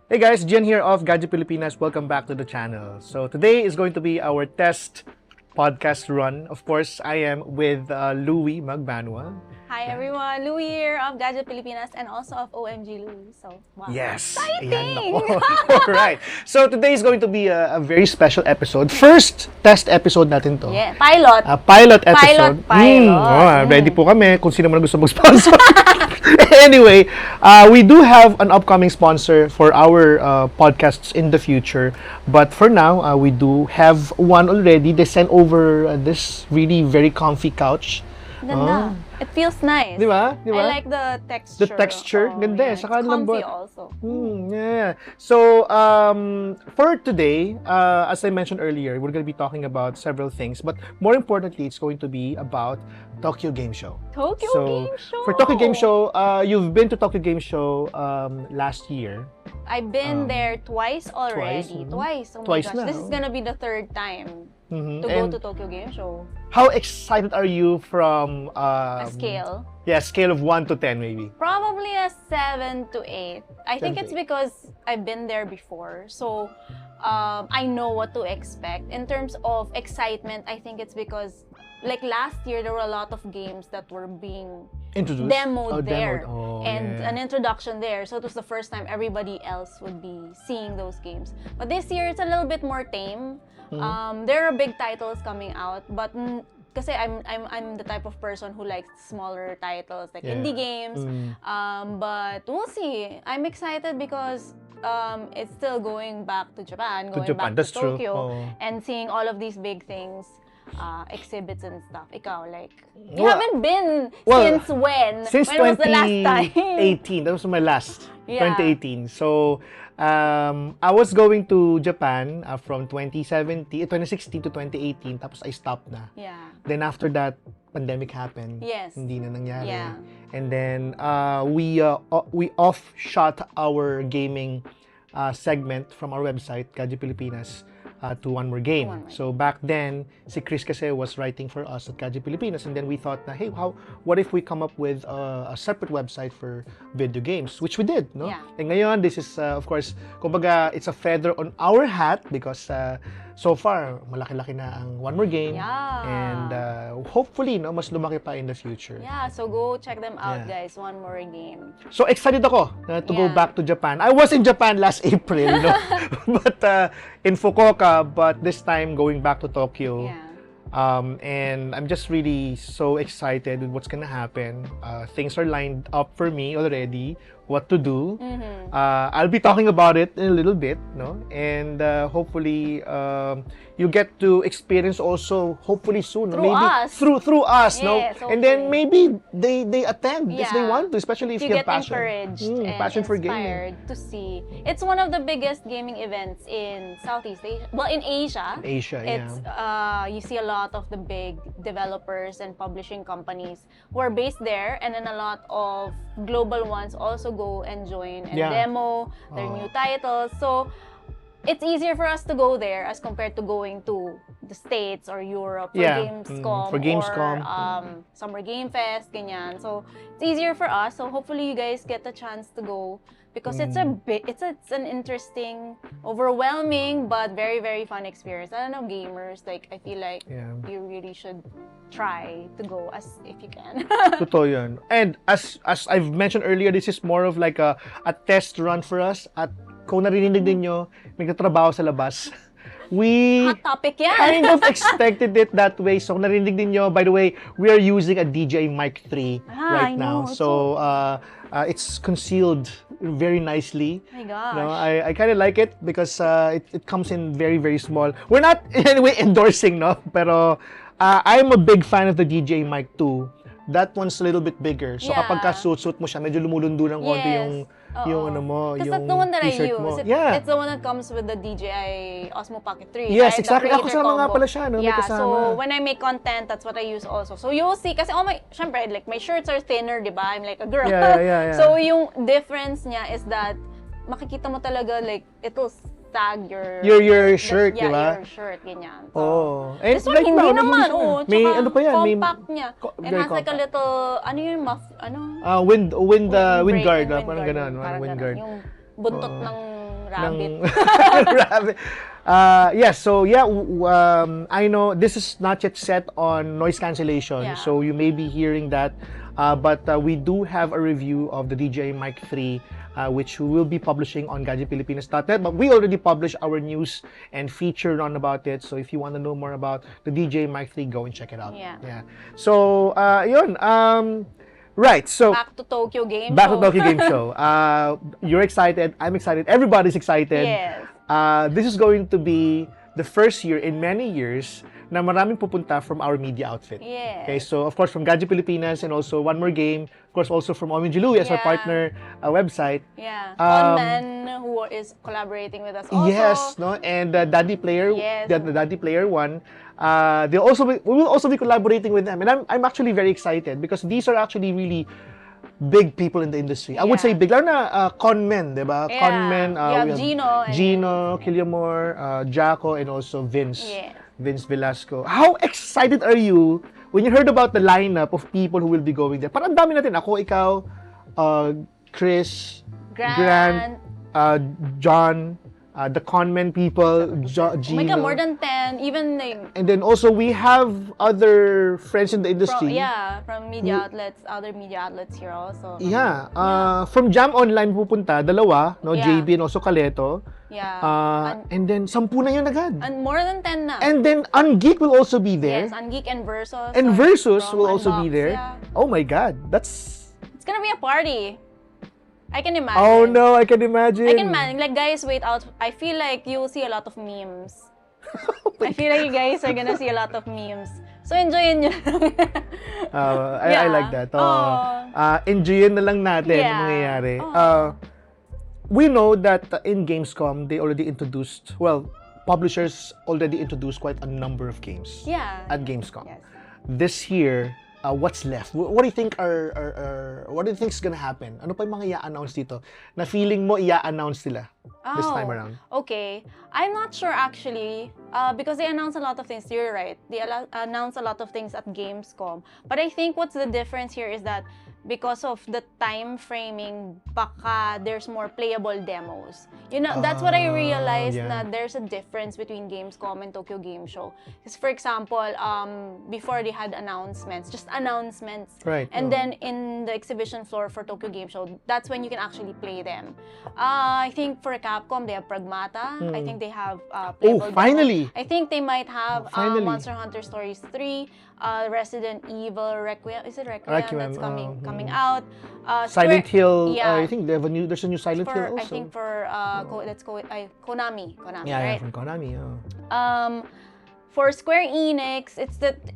Hey guys, Gian here of Gadget Pilipinas. Welcome back to the channel. So today is going to be our test podcast run. Of course, I am with Luie Magbanua. Hi everyone, Luie here of Gadget Pilipinas and also of OMG Luie. So, wow. Yes! Exciting! Alright. So today is going to be a very special episode. First test episode natin to. Yeah, pilot. Pilot episode. Pilot. Ready po kami kung sino man gusto mag-sponsor. Anyway, we do have an upcoming sponsor for our podcasts in the future. But for now, we do have one already. They sent over this really very comfy couch. Ganda. It feels nice. Di ba? I like the texture. The texture, ganda eh. It's Saka comfy lambot. also. Yeah. So, for today, as I mentioned earlier, we're going to be talking about several things. But more importantly, it's going to be about Tokyo Game Show. Tokyo Game Show! For Tokyo Game Show, you've been to Tokyo Game Show last year. I've been there twice already. Twice. Oh my Twice gosh. na, This is gonna be the third time to go And to Tokyo Game Show. how excited are you from... A scale. Yeah, scale of 1 to 10 maybe. Probably a 7 to 8. I think 7 to it's 8. because I've been there before. So, I know what to expect. In terms of excitement, I think it's because, like last year, there were a lot of games that were being Introduced? demoed there. And An introduction there. So, it was the first time everybody else would be seeing those games. But this year, it's a little bit more tame. There are big titles coming out, but kasi I'm the type of person who likes smaller titles like indie games. But we'll see. I'm excited because it's still going back to Japan, back That's to Tokyo, true. and seeing all of these big things, exhibits and stuff. Ikaw, like, you Well, haven't been since when? Since when was the last time? 2018. That was my last. Yeah. 2018. So, I was going to Japan from 2016 to 2018. Tapos I stopped na. Yeah. Then after that, pandemic happened. Yes. Hindi na nangyari. Yeah. And then we off-shot our gaming segment from our website, Gadget Pilipinas, to One More Game. So back then, si Chris kasi was writing for us at Gadget Pilipinas, and then we thought na, hey, what if we come up with a separate website for video games, which we did, no? Yeah. And ngayon, this is, of course, kumbaga, it's a feather on our hat because so far, malaki-laki na ang One More Game. Yeah. And hopefully, no, mas lumaki pa in the future. Yeah, so go check them out, guys. One More Game. So excited ako to go back to Japan. I was in Japan last April, no? But in Fukuoka, but this time going back to Tokyo. Yeah. And I'm just really so excited with what's gonna happen. Things are lined up for me already. What to do. I'll be talking about it in a little bit, no? And hopefully you get to experience also hopefully soon, Through maybe us. through us, no? Yes, And then maybe they attend if they Yeah. want to, especially if you have get passion. encouraged and Passion for inspired gaming. to see. It's one of the biggest gaming events in Southeast Asia. Well, in Asia. Asia, It's you see a lot of the big developers and publishing companies who are based there, and then a lot of global ones also go and join and demo their new titles. So it's easier for us to go there as compared to going to the States or Europe for Gamescom, or Summer Game Fest, ganyan. So it's easier for us. So hopefully you guys get the chance to go because it's an interesting, overwhelming, but very, very fun experience. I don't know, gamers, like, I feel like you really should try to go if you can. Totoo yun. And as I've mentioned earlier, this is more of like a test run for us. At kung narinig ninyo, may nagtatrabaho sa labas. We Hot topic yan. kind of expected it that way. So, narinig ninyo, by the way, we are using a DJI Mic 3 right I now. know. So, it's concealed very nicely. Oh my gosh. No, I kind of like it because it comes in very, very small. We're not in any way endorsing, no? Pero I'm a big fan of the DJI Mic 2. That one's a little bit bigger. So kapag ka suit mo siya, medyo lumulundo ng konti yung ano mo, Because yung that's the one that I t-shirt use. mo. It's the one that comes with the DJI Osmo Pocket 3. Yes, right? exactly. The creator Kasama nga combo. pala siya, no? May Yeah, kasama. so when I make content, that's what I use also. So you'll see, kasi syempre, like, my shirts are thinner, di ba? I'm like a girl. Yeah. So yung difference niya is that makikita mo talaga, like, it'll tag your shirt, di ba? your shirt, ganyan. So, Oh. this one, hindi naman. May tsaka ano pa yan? compact niya. It very has like a compact. little, ano yung Wind guard, break, parang ganun. parang Wind guard. ganun. buntot ng rabbit. Rabbit. I know this is not yet set on noise cancellation, so you may be hearing that. But we do have a review of the DJI Mic 3, which we will be publishing on gadgetpilipinas.net. But we already published our news and feature on about it. So if you want to know more about the DJI Mic 3, go and check it out. Yeah. So, yun. Right, so back to Tokyo Game Show. You're excited. I'm excited. Everybody's excited. Yes. This is going to be the first year in many years na maraming pupunta from our media outfit. Yes. Okay, so of course from Gadget Pilipinas and also One More Game, of course also from Gian and Luie as our partner website. Yeah. Conman, who is collaborating with us also. Yes, no, and Daddy Player, the Daddy Player 1. We will also be collaborating with them, and I'm actually very excited because these are actually really big people in the industry. I would say big, lalo na Conmen, diba? Yeah. Conmen, we have Gino, Killiamore, Jaco, and also Vince. Yes. Vince Velasco. How excited are you when you heard about the lineup of people who will be going there? Parang dami natin. Ako, ikaw, Chris, Grant, John, the Conmen people, Gino. Oh my God, more than 10. Even like... And then also, we have other friends in the industry. From media outlets, other media outlets here also. From Jam Online pupunta, dalawa, no? JB and also Kaleto. And then, 10 na yun agad. And more than 10 na. And then, Ungeek will also be there. Yes, Ungeek and Versus. And Versus will also be there. Yeah. Oh my God, it's gonna be a party. I can imagine. Oh no, I can imagine. I can imagine. Like, guys, wait out. I feel like you will see a lot of memes. I feel like you guys are gonna see a lot of memes. So, enjoyin nyo. I like that. Enjoyin na lang natin ang mangyayari. We know that in Gamescom, they already introduced, publishers already introduced quite a number of games at Gamescom. Yes. This year, what's left? What do you think what do you think is gonna happen? Ano pa yung mga i-announce dito? Na feeling mo i-announce nila this time around? Okay. I'm not sure actually, because they announced a lot of things. You're right. They announced a lot of things at Gamescom. But I think what's the difference here is that because of the time framing, baka there's more playable demos. You know, that's what I realized, that there's a difference between Gamescom and Tokyo Game Show. Because for example, before they had announcements, just announcements. Right. And then in the exhibition floor for Tokyo Game Show, that's when you can actually play them. I think for Capcom, they have Pragmata. I think they have playable finally! demos. I think they might have Monster Hunter Stories 3, Resident Evil Requiem. Is it Requiem? That's coming out. Silent Hill. I think there's a new Silent Hill also. I think for Konami. Yeah, right? from Konami. For Square Enix,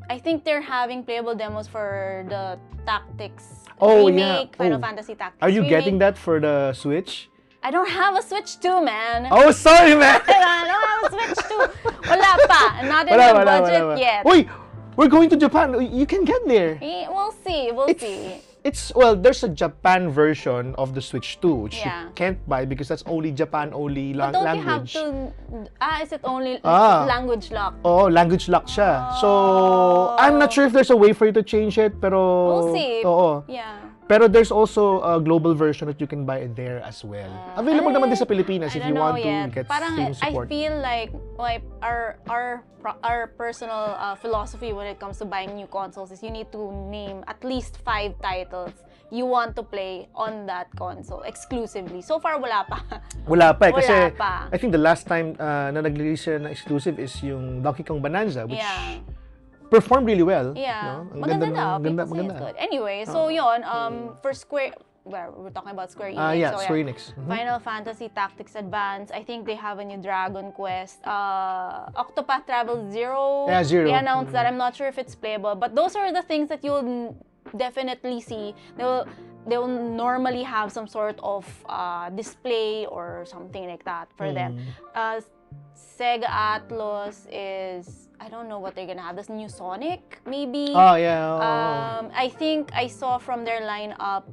I think they're having playable demos for the Tactics remake, Final Fantasy Tactics. Are you remake. getting that for the Switch? I don't have a Switch 2, man. Oh, sorry, man. I don't have a Switch 2. Wala pa. Not in the budget yet. Wait, we're going to Japan. You can get there. We'll see. There's a Japan version of the Switch 2, which you can't buy because that's only Japan-only language. Don't you have to... is it only language lock? Oh, language lock siya. So, I'm not sure if there's a way for you to change it, pero... We'll see. Oo. Yeah. Pero there's also a global version that you can buy there as well. Available naman din sa Pilipinas if you want to get Steam support. I feel like our personal philosophy when it comes to buying new consoles is you need to name at least 5 titles you want to play on that console exclusively. So far, wala pa. Wala pa eh. Kasi Wala pa. I think the last time na nag-release siya na exclusive is yung Donkey Kong Bonanza, which performed really well. Yeah. No? Maganda daw. People say it's good. Anyway, so yun, for Square, we're talking about Square Enix. Square Enix. Final Fantasy Tactics Advance. I think they have a new Dragon Quest. Octopath Travel 0. Yeah, 0. They announced that. I'm not sure if it's playable. But those are the things that you'll definitely see. They'll normally have some sort of display or something like that for them. Sega Atlus is... I don't know what they're gonna have. This new Sonic, maybe? Oh, yeah. I think I saw from their lineup,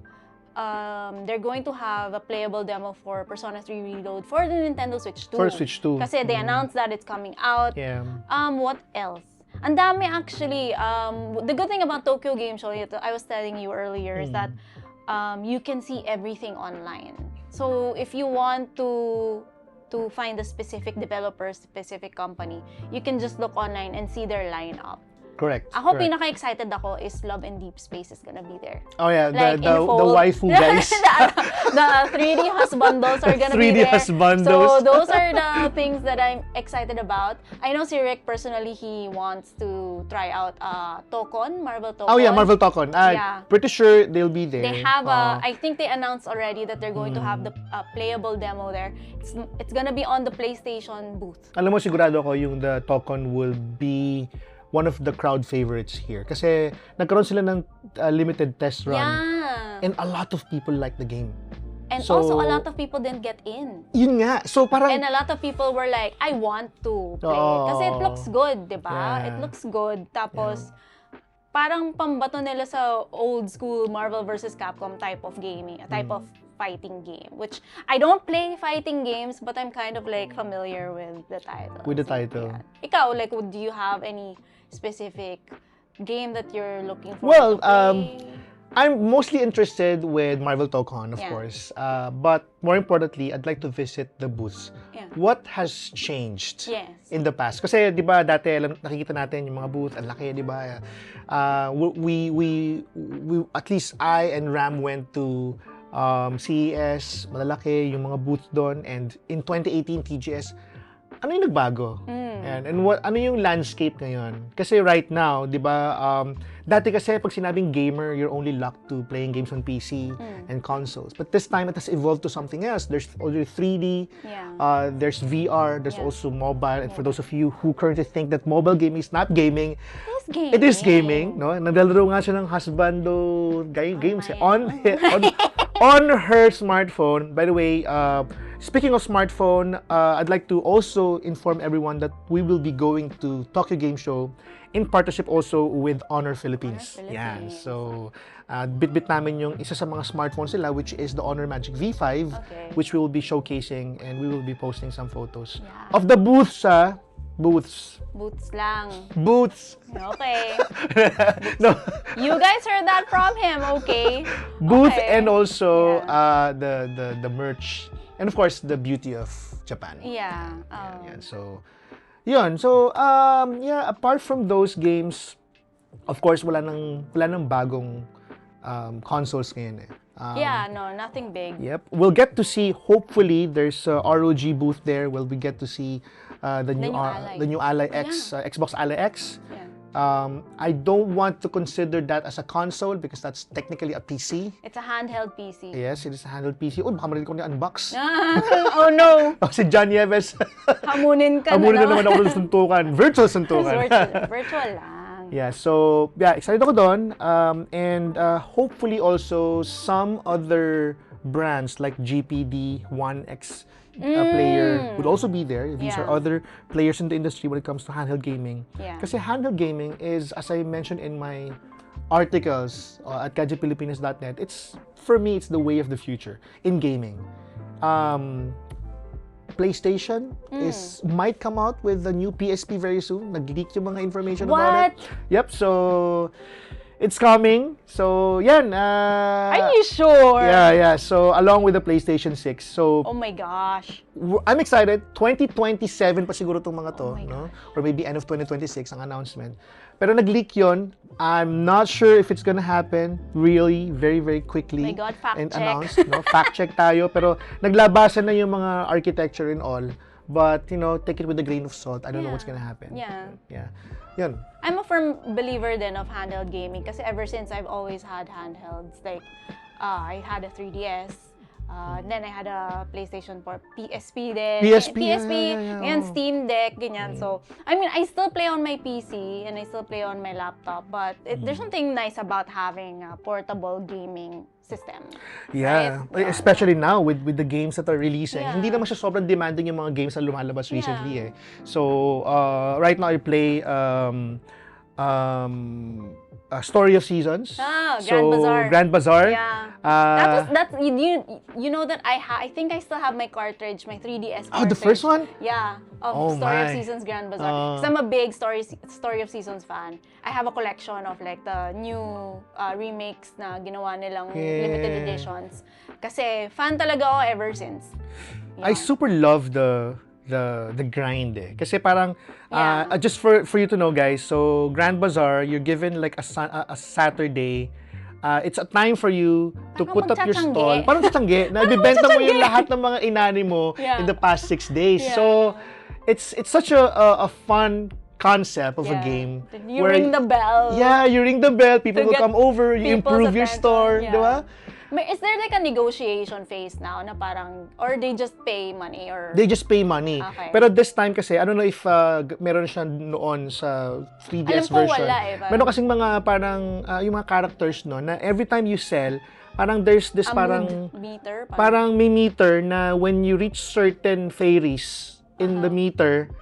they're going to have a playable demo for Persona 3 Reload for the Nintendo Switch 2. For Switch 2. Kasi they announced that it's coming out. Yeah. What else? Ang dami actually. The good thing about Tokyo Game Show, I was telling you earlier, is that you can see everything online. So if you want to find a specific developer, specific company, you can just look online and see their lineup. Correct. Ako, correct. pinaka-excited ako is Love and Deep Space is gonna be there. Oh yeah, Like, the waifu guys. the 3D husbandos are gonna 3D be there. husbandos. So those are the things that I'm excited about. I know si Rick personally, he wants to try out Tokon, Marvel Tokon. Oh yeah, Marvel Tokon. Yeah. Pretty sure they'll be there. They have I think they announced already that they're going to have the playable demo there. It's gonna be on the PlayStation booth. Alam mo, sigurado ko yung the Tokon will be one of the crowd favorites here. Kasi nagkaroon sila ng limited test run. Yeah. And a lot of people like the game. And So, also, a lot of people didn't get in. Yun nga. So parang... And a lot of people were like, I want to play. Oo. Kasi it looks good, di ba? Yeah. It looks good. Tapos, parang pambato nila sa old school Marvel vs. Capcom type of gaming, type of fighting game. Which, I don't play fighting games, but I'm kind of like familiar with the title. With the title. Yeah. Ikaw, like, do you have any specific game that you're looking for Well, to play? I'm mostly interested with Marvel Tokon, of Yeah. course. But more importantly, I'd like to visit the booths. Yeah. What has changed Yes. in the past? Kasi, di ba, dati nakikita natin yung mga booth, ang laki, di ba? We, at least I and Ram went to CES, malalaki yung mga booth doon. And in 2018 TGS, ano yung nagbago? And ano yung landscape ngayon? Kasi right now, di ba, dati kasi pag sinabing gamer, you're only locked to playing games on PC and consoles. But this time, it has evolved to something else. There's already 3D, there's VR, there's also mobile. And for those of you who currently think that mobile gaming is not gaming, it is gaming. No? Naglalaro nga siya ng husbando games on her smartphone. By the way, speaking of smartphone, I'd like to also inform everyone that we will be going to Tokyo Game Show in partnership also with Honor Philippines. Yan. So, bit-bit namin yung isa sa mga smartphones nila, which is the Honor Magic V5, which we will be showcasing and we will be posting some photos of the booths, Booths. Booths lang. Booths. Okay. No. You guys heard that from him, okay? Booth Okay. and also the merch. And of course, the beauty of Japan. Yeah. Yan, so, yun. So, yeah, apart from those games, of course, wala nang bagong consoles ngayon eh. Yeah, no, nothing big. Yep. We'll get to see, hopefully, there's a ROG booth there where we get to see the new Ally X, Xbox Ally X. Yeah. I don't want to consider that as a console because that's technically a PC. It's a handheld PC. Yes, it is a handheld PC. Oh, baka marinig ko na unbox. Oh no! Oh, si John Nieves. Hamunin ka Hamunin na naman. naman ako ng suntukan. Virtual suntukan. Virtual lang. Yeah, so, yeah, excited ako doon. And hopefully also some other brands like GPD, 1X player would also be there. These are other players in the industry when it comes to handheld gaming. Yeah. Kasi handheld gaming is, as I mentioned in my articles at gadgetpilipinas.net, for me, it's the way of the future in gaming. PlayStation might come out with the new PSP very soon. Nag-leak yung mga information about it. Yep, so it's coming. So, yan. Are you sure? Yeah. So, along with the PlayStation 6. So, Oh my gosh. I'm excited. 2027 pa siguro itong mga to. Oh my No? Or maybe end of 2026 ang announcement. Pero nag-leak yun. I'm not sure if it's gonna happen really very, very quickly. My God, fact and check. announced. No? Fact check tayo. Pero naglabasan na yung mga architecture and all. But, take it with a grain of salt. I don't know what's gonna happen. Yeah. Yeah. Yun. I'm a firm believer then of handheld gaming kasi ever since I've always had handhelds. Like, I had a 3DS. Then I had a PlayStation 4, PSP din. PSP, yeah. And Steam Deck, ganyan. So, I mean, I still play on my PC and I still play on my laptop. But there's something nice about having a portable gaming system. Yeah, right? especially now with the games that are releasing. Yeah. Hindi naman siya sobrang demanding yung mga games na lumalabas recently eh. So, right now I play Story of Seasons. Grand Bazaar. Grand Bazaar. Yeah. You know that I think I still have my cartridge, my 3DS cartridge. Oh, the first one? Yeah, of Story of Seasons Grand Bazaar. Because I'm a big Story of Seasons fan. I have a collection of like the new remakes na ginawa nilang limited editions. Kasi fan talaga ako ever since. I super love the grind Kasi parang just for you to know, guys, so Grand Bazaar, you're given like a Saturday. It's a time for you to put up your stall. Parang tsatangge. Na ibibenta mo yung lahat ng mga inani mo in the past 6 days. Yeah. So it's such a fun concept of a game. You ring the bell. Yeah, you ring the bell. People will come over. You improve your store. Yeah. Diba? Is there like a negotiation phase now na parang, or they just pay money? Or They just pay money. Okay. Pero this time kasi, I don't know if meron siya noon sa 3DS Alam ko version. wala Meron kasing mga parang, yung mga characters no, na every time you sell, parang there's this parang meter? Parang may meter na when you reach certain fairies in the meter,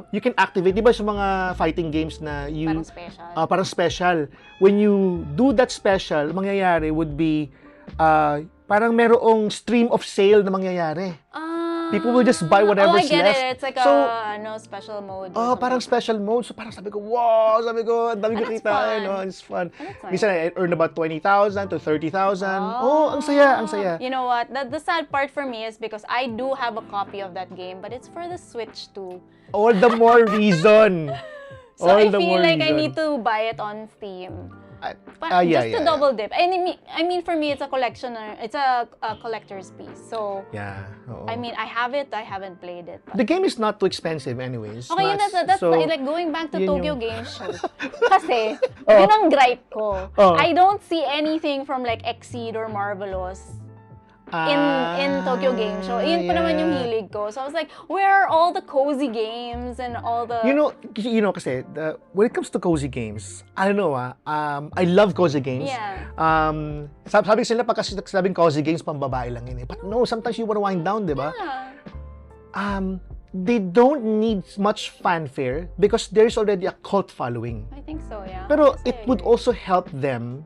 you can activate. Di ba sa mga fighting games na you... Parang special. Parang special. When you do that special, mangyayari would be, parang merong stream of sale na mangyayari. People will just buy whatever's I get left. It. It's like special mode. Parang special mode. So parang sabi ko, wow! Sabi ko, ang dami ko kita. It's fun. Minsan I earn about 20,000 to 30,000. Ang saya, ang saya. You know what? The sad part for me is because I do have a copy of that game, but it's for the Switch too. All the more reason. So I feel like I need to buy it on Steam. Just to double dip. I mean, for me, it's a collector's piece. So I mean, I have it. I haven't played it. The game is not too expensive, anyways. Okay, that's so, like going back to Tokyo Game Show. Kasi yun ang gripe ko. I don't see anything from like Exceed or Marvelous in Tokyo Game Show. Yun pa naman yung hilig ko. So I was like, where are all the cozy games and all the... You know, kasi, when it comes to cozy games, I don't know, I love cozy games. Yeah. Sabi sila, pag kasi sabing cozy games, pambabae lang yun. But no, sometimes you want to wind down, di ba? Yeah. They don't need much fanfare because there's already a cult following. I think so, yeah. Pero it would also help them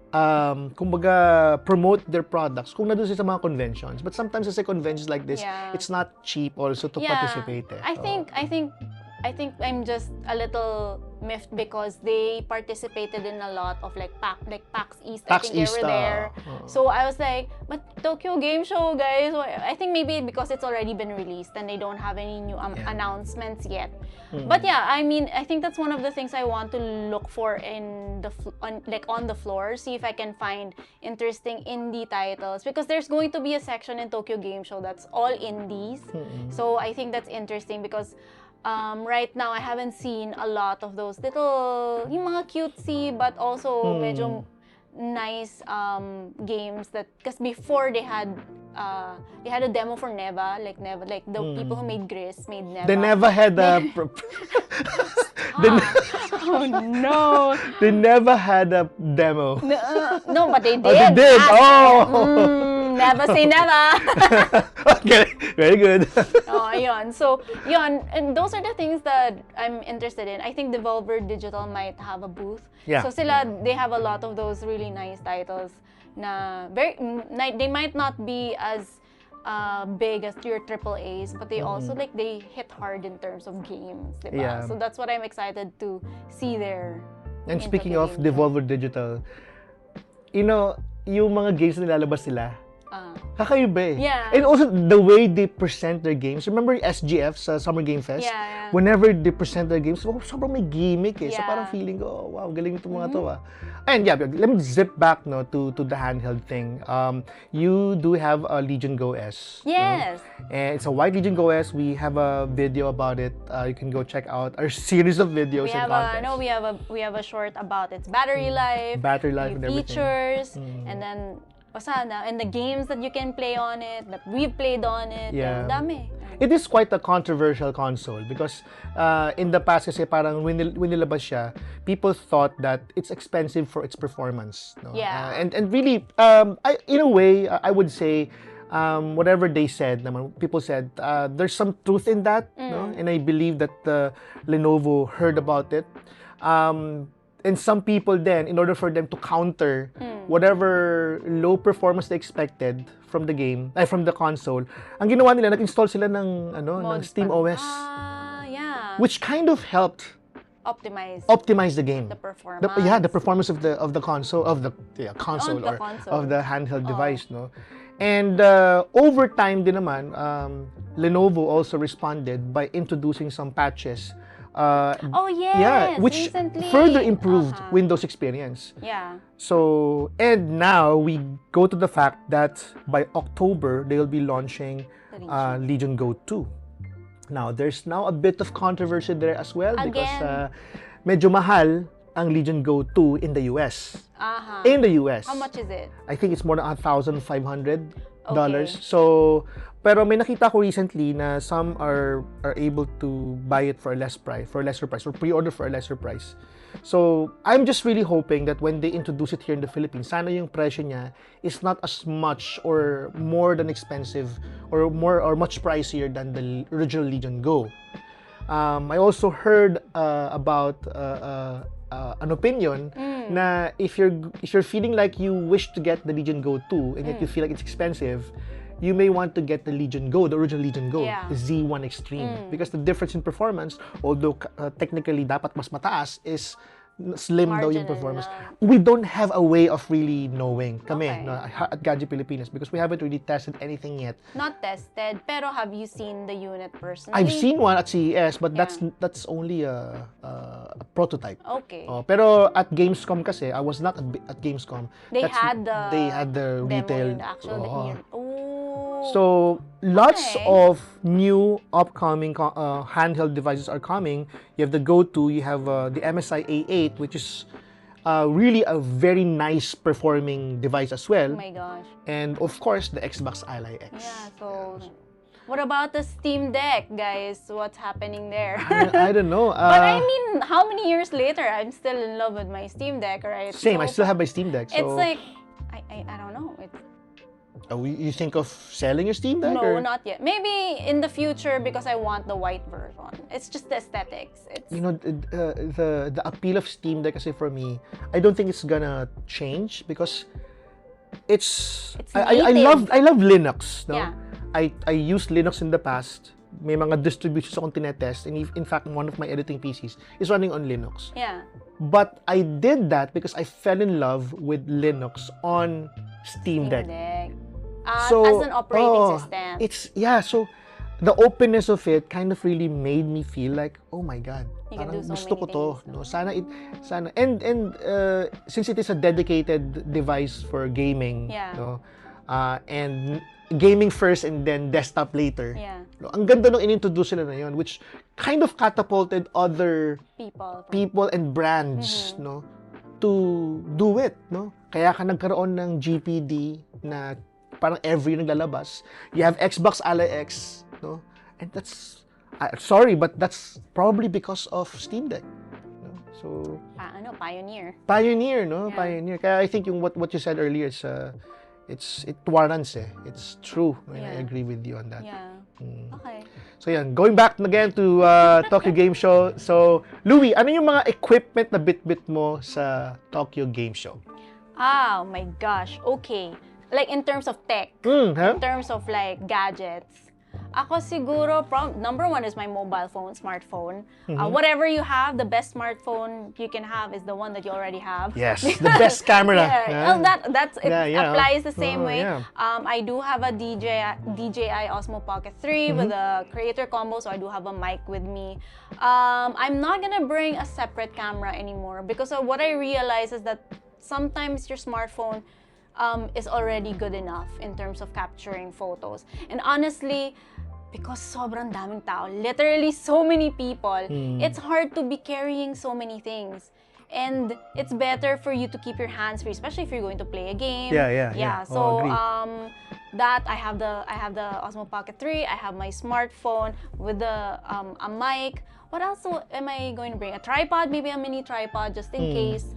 kumbaga promote their products kung nandun sila sa mga conventions. But sometimes sa conventions like this, it's not cheap also to participate. I think I'm just a little miffed because they participated in a lot of like PAX East. I think they were there. So I was like, but Tokyo Game Show, guys. I think maybe because it's already been released and they don't have any new announcements yet. But yeah, I mean, I think that's one of the things I want to look for in on the floor. See if I can find interesting indie titles because there's going to be a section in Tokyo Game Show that's all indies. So I think that's interesting because right now I haven't seen a lot of those little, yung mga cutesy but also medyo nice games that, because before they had a demo for Neva, like the people who made Gris made Neva. They never had a oh no. They never had a demo. No, but they did. Oh, they did. Never say never. Okay, very good. Ayun. So, yun. And those are the things that I'm interested in. I think Devolver Digital might have a booth. Yeah. So they have a lot of those really nice titles na they might not be as big as your AAAs, but they also they hit hard in terms of games, diba? Yeah. So that's what I'm excited to see there. And speaking of Devolver Digital, you know, yung mga games na nilalabas nila, kakaiba eh. Yeah. And also, the way they present their games. Remember SGF sa Summer Game Fest? Yeah. Whenever they present their games, sobrang may gimmick eh. So Yeah. parang feeling ko, oh, wow, galing itong mga to ah. And yeah, let me zip back to the handheld thing. You do have a Legion Go S. Yes. And it's a white Legion Go S. We have a video about it. You can go check out our series of videos and content. We have a short about its battery life, Battery life and everything. features, and then and the games that you can play on it, that we've played on it. Yeah. Dami. It is quite a controversial console because in the past kasi parang when nilabas siya, people thought that it's expensive for its performance. No? Yeah. And really, in a way, I would say, whatever they said, people said, there's some truth in that. No? And I believe that Lenovo heard about it. and some people then, in order for them to counter whatever low performance they expected from the game, from the console, ang ginawa nila, nag-install sila ng Steam OS, which kind of helped optimize the game, the performance, the performance of the console, of the handheld device, no. And over time din naman, Lenovo also responded by introducing some patches. Which recently further improved Windows experience. Yeah. So, and now we go to the fact that by October, they'll be launching Legion Go 2. Now, there's now a bit of controversy there as well because medyo mahal ang Legion Go 2 in the US. In the US. How much is it? I think it's more than $1,500. So, pero may nakita ko recently na some are able to buy it for a lesser price, or pre-order for a lesser price. So, I'm just really hoping that when they introduce it here in the Philippines, sana yung presyo niya is not as much or more than expensive or much pricier than the original Legion Go. I also heard about an opinion na if you're feeling like you wish to get the Legion Go 2 and yet you feel like it's expensive, you may want to get the Legion Go, the original Legion Go, Z1 Extreme, because the difference in performance, although technically dapat mas mataas, is slim daw yung performance. We don't have a way of really knowing kami at Gadget Pilipinas because we haven't really tested anything yet. Not tested, pero have you seen the unit personally? I've seen one at CES, but that's only a prototype. Okay. Pero at Gamescom kasi, I was not at Gamescom. They had the retail. The actual So, lots of new upcoming handheld devices are coming. You have the Go 2, you have the MSI A8, which is really a very nice performing device as well. Oh my gosh. And of course, the Xbox Ally X. Yeah, so what about the Steam Deck, guys? What's happening there? I don't know. But I mean, how many years later, I'm still in love with my Steam Deck, right? Same, so I still have my Steam Deck. So it's like, I don't know. you think of selling your Steam Deck? No, or? not yet. Maybe in the future because I want the white version. It's just the aesthetics. The appeal of Steam Deck kasi for me, I don't think it's gonna change because I love Linux. No? Yeah. I used Linux in the past. May mga distributions akong tinetest, and in fact, one of my editing PCs is running on Linux. Yeah. But I did that because I fell in love with Linux on Steam Deck. So, as an operating system. So the openness of it kind of really made me feel like, oh my God, parang gusto ko to. No? Sana and since it is a dedicated device for gaming, no? And gaming first and then desktop later. Yeah. No? Ang ganda nung inintroduce sila na yun, which kind of catapulted other people and brands, no, to do it, no? Kaya ka nagkaroon ng GPD na parang every naglalabas. You have Xbox Ally X, no? And that's sorry, but that's probably because of Steam Deck. No? So Pioneer, no? Yeah. Pioneer. Kaya I think yung what you said earlier is it warrants It's true. And I agree with you on that. Yeah. Okay. So yan, going back again to Tokyo Game Show. So, Luie, ano yung mga equipment na bit-bit mo sa Tokyo Game Show? Oh my gosh. Okay. Like in terms of tech, in terms of like gadgets, ako siguro, number one is my smartphone. Whatever you have, the best smartphone you can have is the one that you already have. Yes, the best camera. Applies the same way. Yeah. I do have a DJI Osmo Pocket 3 with a creator combo, so I do have a mic with me. I'm not gonna bring a separate camera anymore because what I realize is that sometimes your smartphone is already good enough in terms of capturing photos. And honestly, because sobrang daming tao, literally so many people, it's hard to be carrying so many things. And it's better for you to keep your hands free, especially if you're going to play a game. Yeah. So that I have the Osmo Pocket 3, I have my smartphone with a mic. What else am I going to bring? A tripod, maybe a mini tripod just in case.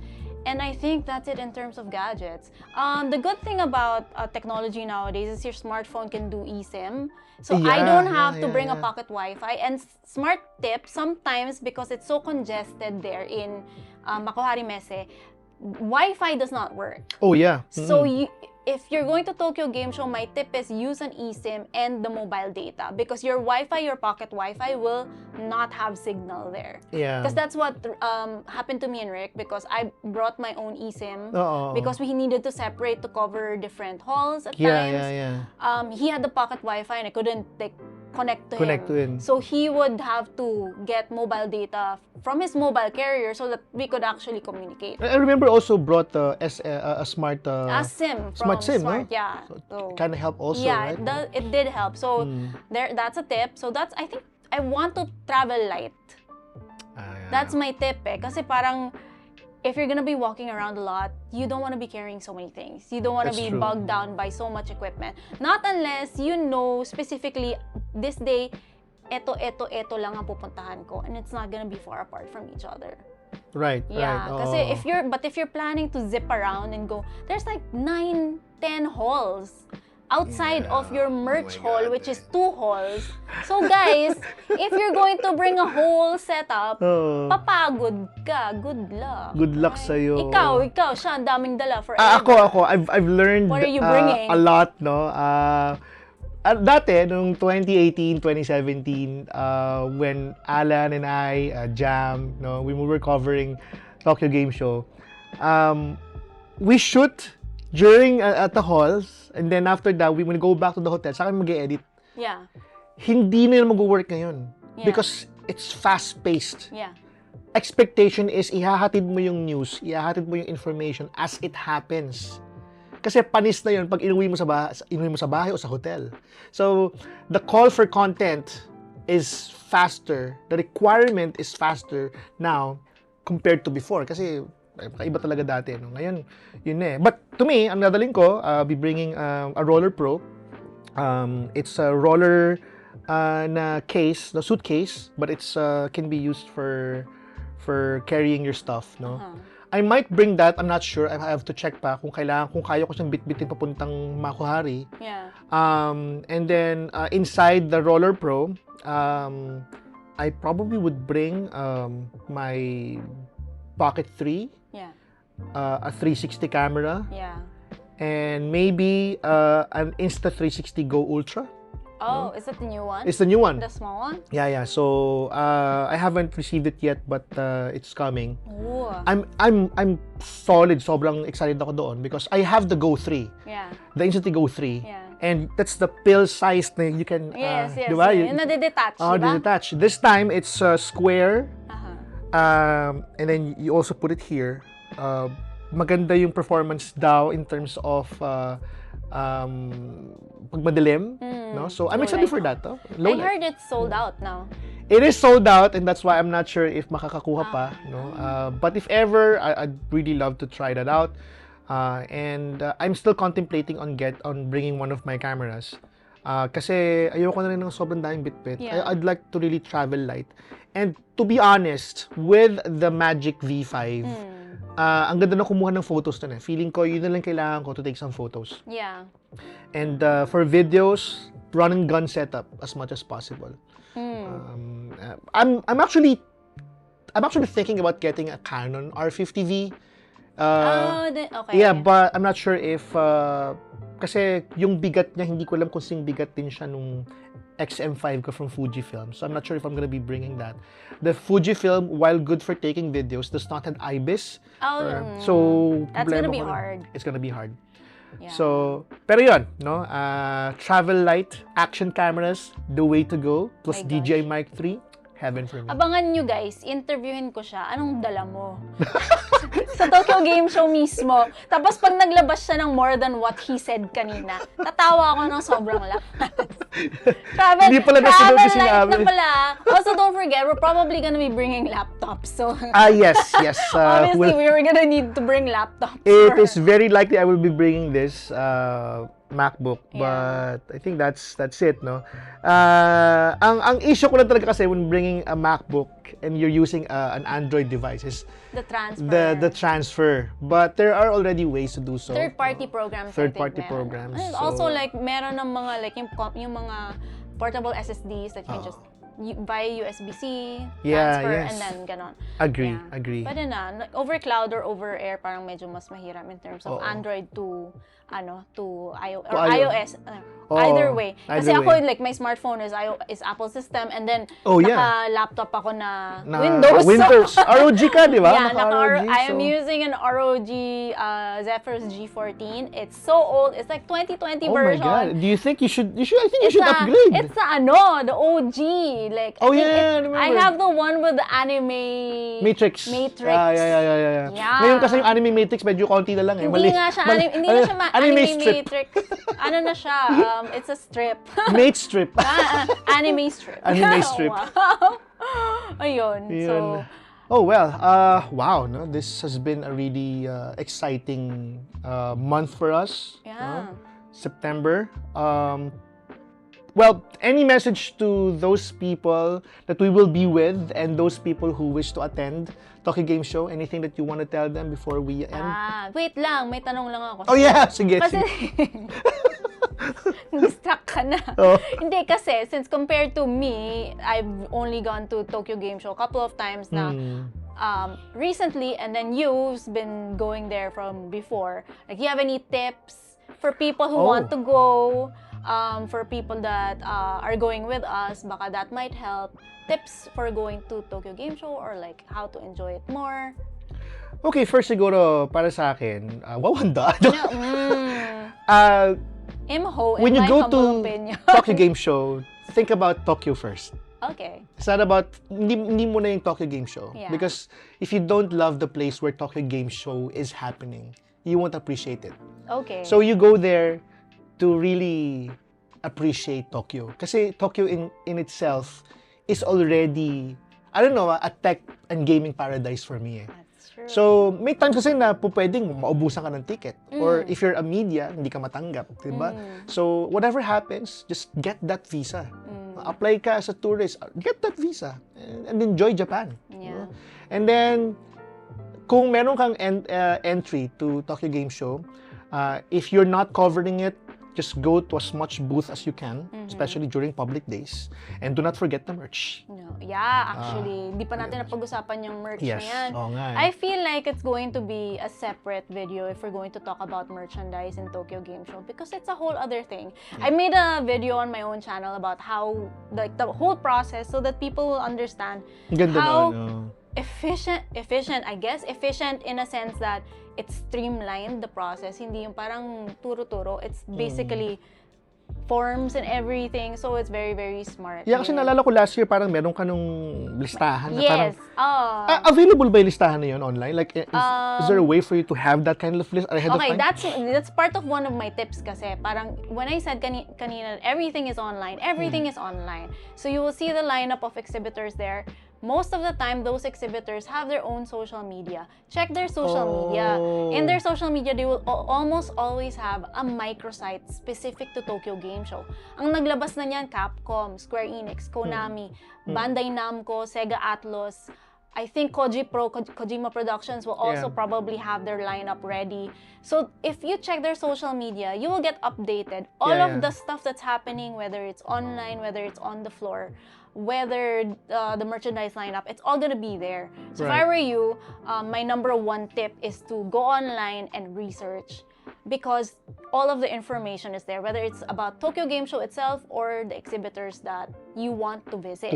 And I think that's it in terms of gadgets. The good thing about technology nowadays is your smartphone can do eSIM. So I don't have to bring a pocket Wi-Fi. And smart tip, sometimes because it's so congested there in Makuhari Mese, Wi-Fi does not work. Oh, yeah. So if you're going to Tokyo Game Show, my tip is use an eSIM and the mobile data, because your Wi-Fi, your pocket Wi-Fi will not have signal there. Yeah. Because that's what happened to me and Rick, because I brought my own eSIM because we needed to separate to cover different halls at times. He had the pocket Wi-Fi and I couldn't connect to him. So he would have to get mobile data from his mobile carrier so that we could actually communicate. I remember also brought a smart SIM from smart SIM, Smart, no? yeah. So kind of help also, yeah, right? it did help. So that's a tip. So that's, I think I want to travel light. That's my tip kasi parang if you're gonna be walking around a lot, you don't want to be carrying so many things. You don't want to be bogged down by so much equipment. Not unless you know specifically, this day, eto lang ang pupuntahan ko, and it's not gonna be far apart from each other. Right, yeah, right. Kasi if you're planning to zip around and go, there's like 9, 10 halls outside of your merch hall, which is 2 halls. So guys, if you're going to bring a whole setup, papagod ka. Good luck. Good luck sa'yo. Ikaw, siya, ang daming dala forever. Ako. I've learned what are you bringing? A lot, no? Dati, nung 2018, 2017, when Alan and I, Jam, no, we were covering Tokyo Game Show, we shoot during at the halls, and then after that, we will go back to the hotel, saka mag-edit. Yeah. Hindi na mag-work ngayon. Yeah. Because it's fast-paced. Yeah. Expectation is ihahatid mo yung news, ihahatid mo yung information as it happens. Kasi panis na yun pag inuwi mo sa bahay o sa hotel. So, the call for content is faster. The requirement is faster now compared to before. Kasi iba talaga dati. No? Ngayon, yun eh. But to me, ang dadaling ko, I'll be bringing a Roller Pro. It's a roller na case, the suitcase, but it's can be used for carrying your stuff. No? I might bring that. I'm not sure. I have to check pa kung kaya ko siyang bitbitin papuntang Makuhari. Yeah. And then inside the Roller Pro, I probably would bring my Pocket 3. Yeah. A 360 camera. Yeah. And maybe an Insta360 Go Ultra. Oh, is that the new one? It's the new one. The small one? Yeah. So I haven't received it yet, but it's coming. Ooh. I'm solid. Sobrang excited ako doon because I have the Go 3. Yeah. The Insta Go 3. Yeah. And that's the pill size na you can. Yes. Diba? Yung nade-detach, diba? Detach. This time it's square. And then you also put it here. Maganda yung performance daw in terms of pag madilim, no? So I'm excited for that. I heard it's sold out now. It is sold out, and that's why I'm not sure if makakakuha pa, no? But if ever, I'd really love to try that out. And I'm still contemplating on bringing one of my cameras. Kasi ayoko na rin ng sobrang daming bitbit. Yeah. I'd like to really travel light. And to be honest, with the Magic V5, ang ganda na kumuha ng photos na. Feeling ko, yun na lang kailangan ko to take some photos. Yeah. And for videos, run and gun setup as much as possible. I'm actually thinking about getting a Canon R50V. Okay. Yeah, but I'm not sure if kasi yung bigat niya, hindi ko alam kung sing bigat din siya nung XM5 ko from Fujifilm. So I'm not sure if I'm gonna be bringing that. The Fujifilm, while good for taking videos, does not have IBIS. So that's gonna be hard. It's gonna be hard. Yeah. So, pero yun, no? Travel light, action cameras, the way to go. Plus DJI Mic 3, heaven for me. Abangan nyo guys, interviewin ko siya. Anong dala mo? Sa Tokyo Game Show mismo. Tapos pag naglabas siya ng more than what he said kanina, tatawa ako ng sobrang lakas. Travel light na pala. Also, don't forget, we're probably gonna be bringing laptops. So, yes. obviously, we were gonna need to bring laptops. It is very likely I will be bringing this. MacBook, Yeah. but I think that's it, no? Ang issue ko lang talaga kasi when bringing a MacBook and you're using an Android device is The transfer. the transfer. But there are already ways to do so. Third-party programs. Third-party I think, programs. And So, also, like, meron ng mga, like, yung mga portable SSDs that you can just via USB-C, transfer, and then ganon. Agree. Pwede na. Over cloud or over air, parang medyo mas mahirap in terms of Android to iOS. Either way. Kasi ako, like, my smartphone is Apple system, and then naka-laptop ako na Windows. ROG ka, di ba? Yeah, I am using an ROG Zephyrus G14. It's so old. It's like 2020 version. Oh my God. Do you think you should? I think you should upgrade. It's the OG. Like, I have the one with the anime Matrix. Yeah. Ngayon kasi yung anime Matrix medyo konti na lang eh. Hindi nga siya anime Matrix. Ano na siya? It's a strip. Mate strip. Anime strip. Anime strip. Wow. Ayun. So, wow, no? This has been a really exciting month for us. Yeah. September. Well, any message to those people that we will be with and those people who wish to attend Tokyo Game Show? Anything that you want to tell them before we end? Wait lang. May tanong lang ako. Oh yeah, sige. Kasi, distract ka na. Hindi kasi, since compared to me, I've only gone to Tokyo Game Show a couple of times na recently, and then you've been going there from before. Like, you have any tips for people who want to go? For people that are going with us, baka that might help. Tips for going to Tokyo Game Show or like how to enjoy it more. Okay, first siguro para sa akin, handa. When you go to Tokyo Game Show, think about Tokyo first. Okay. It's not about, hindi mo na yung Tokyo Game Show. Yeah. Because if you don't love the place where Tokyo Game Show is happening, you won't appreciate it. Okay. So you go there to really appreciate Tokyo. Kasi Tokyo in itself is already, I don't know, a tech and gaming paradise for me. That's true. So, may times kasi na pwedeng maubusan ka ng ticket. Or if you're a media, hindi ka matanggap. Diba? So, whatever happens, just get that visa. Apply ka as a tourist, get that visa. And enjoy Japan. Yeah. And then, kung meron kang entry to Tokyo Game Show, if you're not covering it, just go to as much booth as you can, especially during public days. And do not forget the merch. No. Yeah, actually, hindi pa natin napag-usapan yung merch na yan. Oo nga. I feel like it's going to be a separate video if we're going to talk about merchandise in Tokyo Game Show because it's a whole other thing. Yeah. I made a video on my own channel about how, like, the whole process so that people will understand how efficient, I guess. Efficient in a sense that it's streamlined the process. Hindi yung parang turo-turo. It's basically forms and everything. So it's very, very smart. Yeah, kasi naalala ko last year parang meron ka nung listahan. Yes. Parang, available ba yung listahan na yun online? Like, is there a way for you to have that kind of list ahead of time? Okay, that's part of one of my tips kasi. Parang when I said kanina, everything is online. Everything is online. So you will see the lineup of exhibitors there. Most of the time, those exhibitors have their own social media. Check their social media. In their social media, they will almost always have a microsite specific to Tokyo Game Show. Ang naglabas na niyan, Capcom, Square Enix, Konami, Bandai Namco, Sega Atlus. I think Kojima Productions will also probably have their lineup ready. So if you check their social media, you will get updated. All of the stuff that's happening, whether it's online, whether it's on the floor, whether the merchandise lineup, it's all gonna be there. So if I were you, my number one tip is to go online and research because all of the information is there, whether it's about Tokyo Game Show itself or the exhibitors that you want to visit.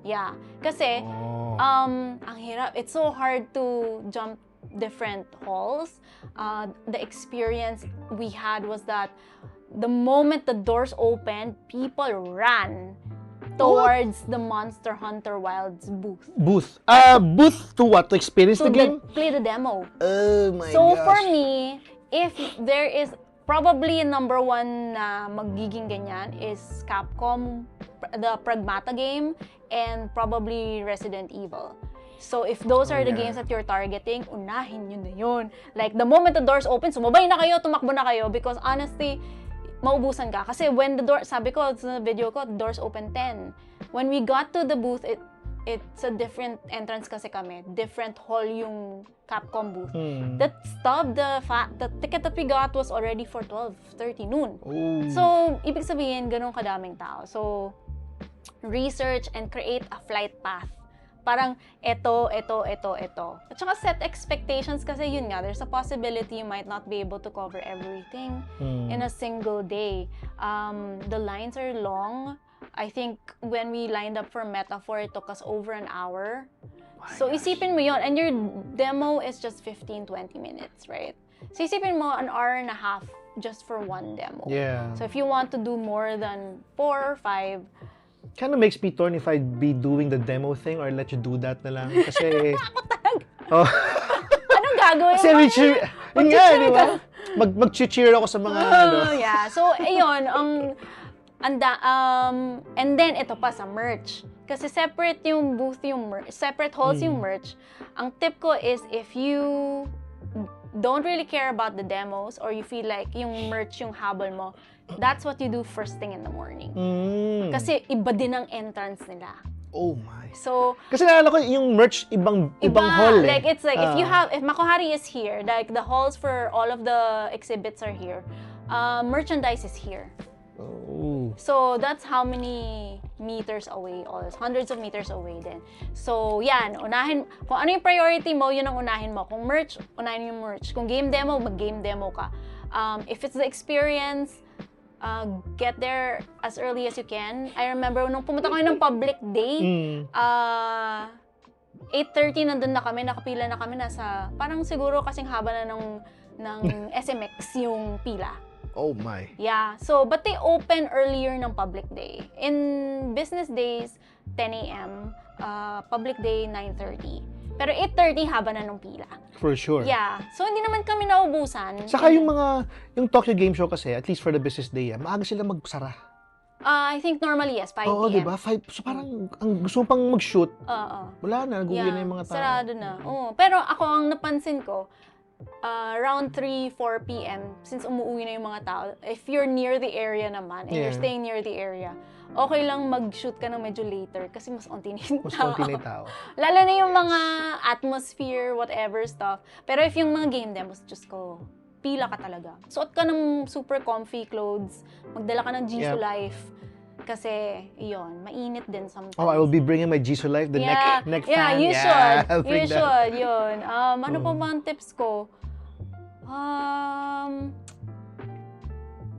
Yeah. Kasi, ang hirap. It's so hard to jump different halls. The experience we had was that the moment the doors opened, people ran towards the Monster Hunter Wilds booth. Booth to what? To experience the game? Play the demo. Oh my gosh. So for me, if there is probably number one na magiging ganyan is Capcom, the Pragmata game, and probably Resident Evil. So if those are the games that you're targeting, unahin nyo na yun. Like the moment the doors open, sumabay na kayo, tumakbo na kayo because honestly, maubusan ka. Kasi when the door, sabi ko sa video ko, doors open 10. When we got to the booth, it's a different entrance kasi kami. Different hall yung Capcom booth. That stop, the ticket that we got was already for 12:30 noon. Oh. So, ibig sabihin, ganun kadaming tao. So, research and create a flight path. Parang ito. At saka set expectations kasi yun nga, there's a possibility you might not be able to cover everything in a single day. The lines are long. I think when we lined up for Metaphor, it took us over an hour. So isipin mo yun, and your demo is just 15-20 minutes, right? So isipin mo, an hour and a half just for one demo. Yeah. So if you want to do more than 4 or 5, kind of makes me torn if I'd be doing the demo thing or let you do that na lang. Kasi... ako talaga. Oh. Anong gagawin mo? Kasi yun nga, di ba? Mag-cheer ako sa mga ano. Yeah. So, ayun, and then ito pa sa merch. Kasi separate yung booth yung separate halls yung merch. Ang tip ko is if you don't really care about the demos or you feel like yung merch yung habol mo, that's what you do first thing in the morning. Kasi iba din ang entrance nila. Oh my. So, kasi naalala ko yung merch ibang hall eh. Like it's like if Makuhari is here, like the halls for all of the exhibits are here. Merchandise is here. Oh. So that's how many meters away, hundreds of meters away din. So yan, unahin, kung ano yung priority mo, yun ang unahin mo. Kung merch, unahin yung merch. Kung game demo, mag-game demo ka. If it's the experience, get there as early as you can. I remember nung pumunta kami ng public day, 8:30 nandun na kami, nakapila na kami, nasa parang siguro kasing haba na ng SMX yung pila. Oh my. Yeah. So, but they open earlier ng public day. In business days, 10 a.m. Public day, 9:30. Pero 8:30 haba na ng pila. For sure. Yeah. So, hindi naman kami naubusan. Saka yung Tokyo Game Show kasi, at least for the business day, maaga sila magsara. I think normally, yes, 5 p.m. Oo, diba? 5. So, parang, ang gusto mo pang mag-shoot, wala na, naguwi na yung mga tao. Sarado na. Pero ako, ang napansin ko, around 3-4 p.m. since umuwi na yung mga tao, if you're near the area naman and you're staying near the area, okay lang mag-shoot ka ng medyo later kasi mas onti na yung tao. Mas konti na yung tao. Lalo na yung mga atmosphere, whatever stuff. Pero if yung mga game demos, just go, pila ka talaga. Suot ka ng super comfy clothes, magdala ka ng Jisoo Life. Kasi, yun, mainit din sometimes. Oh, I will be bringing my Jisoo Life, the neck fan. Yeah, you should. You should, yun. Ano pa ba ang tips ko?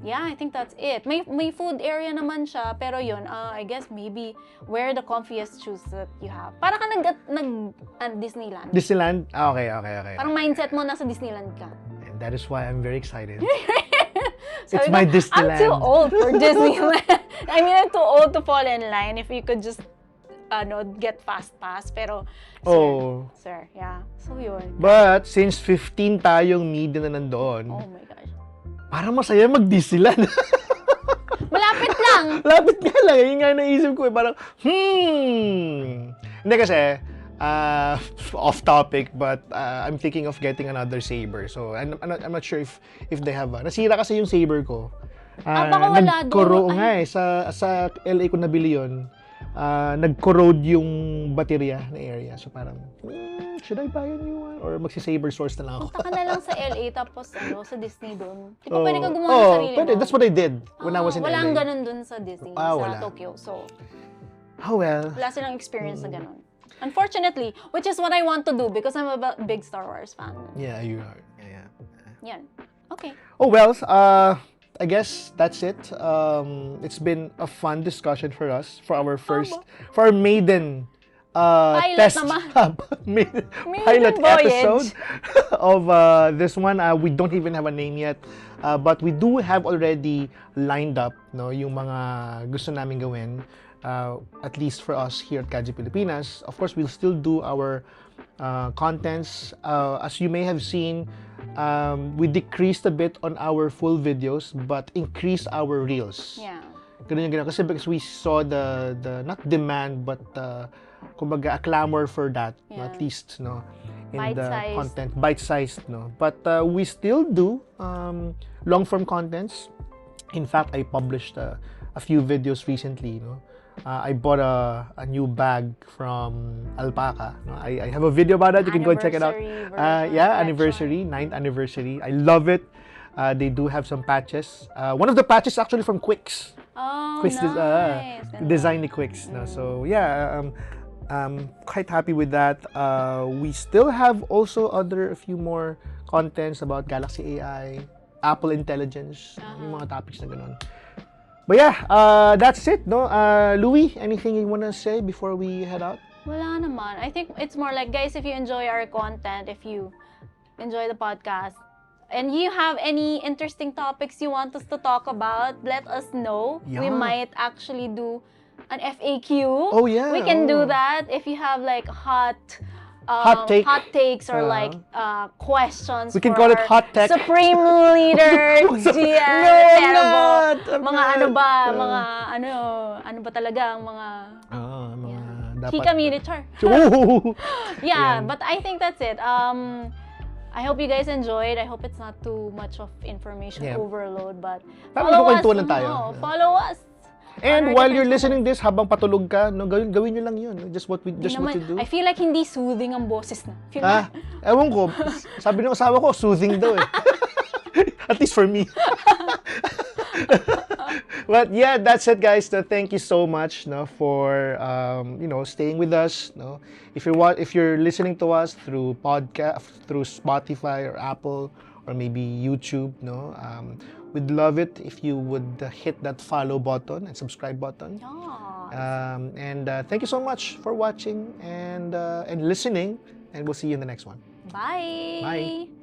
Yeah, I think that's it. May food area naman siya, pero yun, I guess maybe wear the comfiest shoes that you have. Para ka Disneyland. Disneyland? Okay. Parang mindset mo nasa Disneyland ka. And that is why I'm very excited. It's my Disneyland. I'm too old for Disneyland. I mean, I'm too old to fall in line if you could just get fast pass. Pero, sir, yeah. So, yun. But, since 15 tayong media na nandoon, oh my gosh. parang masaya mag-Disneyland. Malapit lang. Malapit nga lang. Yung nga naisip ko, parang, Hindi kasi, off topic, but I'm thinking of getting another saber. So I'm not sure if they have. Nasira kasi yung saber ko. Baka wala doon. Nga sa LA ko nabili yun. Nag-corrode yung baterya na area. So parang, should I buy a new one? Or magsi-saber source na lang ako. Punta ka na lang sa LA tapos sa Disney doon. Di ba pwede ka gumawa ng sarili mo? That's what I did when I was in LA. Walang ganun doon sa Disney, sa Tokyo. So, wala silang experience na ganun. Unfortunately, which is what I want to do because I'm a big Star Wars fan. Yeah, you are. Yeah. Yan. Okay. Oh, well, I guess that's it. It's been a fun discussion for us, for our maiden pilot test pilot episode of this one. We don't even have a name yet, but we do have already lined up yung mga gusto namin gawin. At least for us here at Gadget Pilipinas. Of course, we'll still do our contents. As you may have seen, we decreased a bit on our full videos, but increased our reels. Yeah. Ganun yung ginawa. Kasi because we saw the not demand, but kumbaga a clamor for that, at least, in the content. Bite-sized, But we still do long-form contents. In fact, I published a few videos recently. I bought a new bag from Alpaca. I have a video about that. You can go and check it out. Anniversary, 9th anniversary. I love it. They do have some patches. One of the patches is actually from Quicks. Oh, Quicks nice. design the Quicks. So yeah, I'm quite happy with that. We still have also a few more contents about Galaxy AI, Apple Intelligence, yung mga topics na ganun. But yeah, that's it, no? Luie, anything you want to say before we head out? Wala naman. I think it's more like, guys, if you enjoy our content, if you enjoy the podcast, and you have any interesting topics you want us to talk about, let us know. Yeah. We might actually do an FAQ. Oh, yeah. We can do that if you have like hot takes or like questions. We can call it hot tech. Supreme Leader Gian. Mga ano ba? Ano ba talaga ang mga dapat. Kika Miniature. Yeah, but I think that's it. I hope you guys enjoyed. I hope it's not too much of information overload, but follow us. Follow us. And while you're listening this, habang patulog ka, no, gawin nyo lang yun. Just what you do. I feel like hindi soothing ang boses na. Ewan ko. Sabi ng asawa ko, soothing daw eh. At least for me. But yeah, that's it, guys. Thank you so much, for staying with us. If you're listening to us through podcast, through Spotify or Apple or maybe YouTube, we'd love it if you would hit that follow button and subscribe button. And thank you so much for watching and listening. And we'll see you in the next one. Bye. Bye.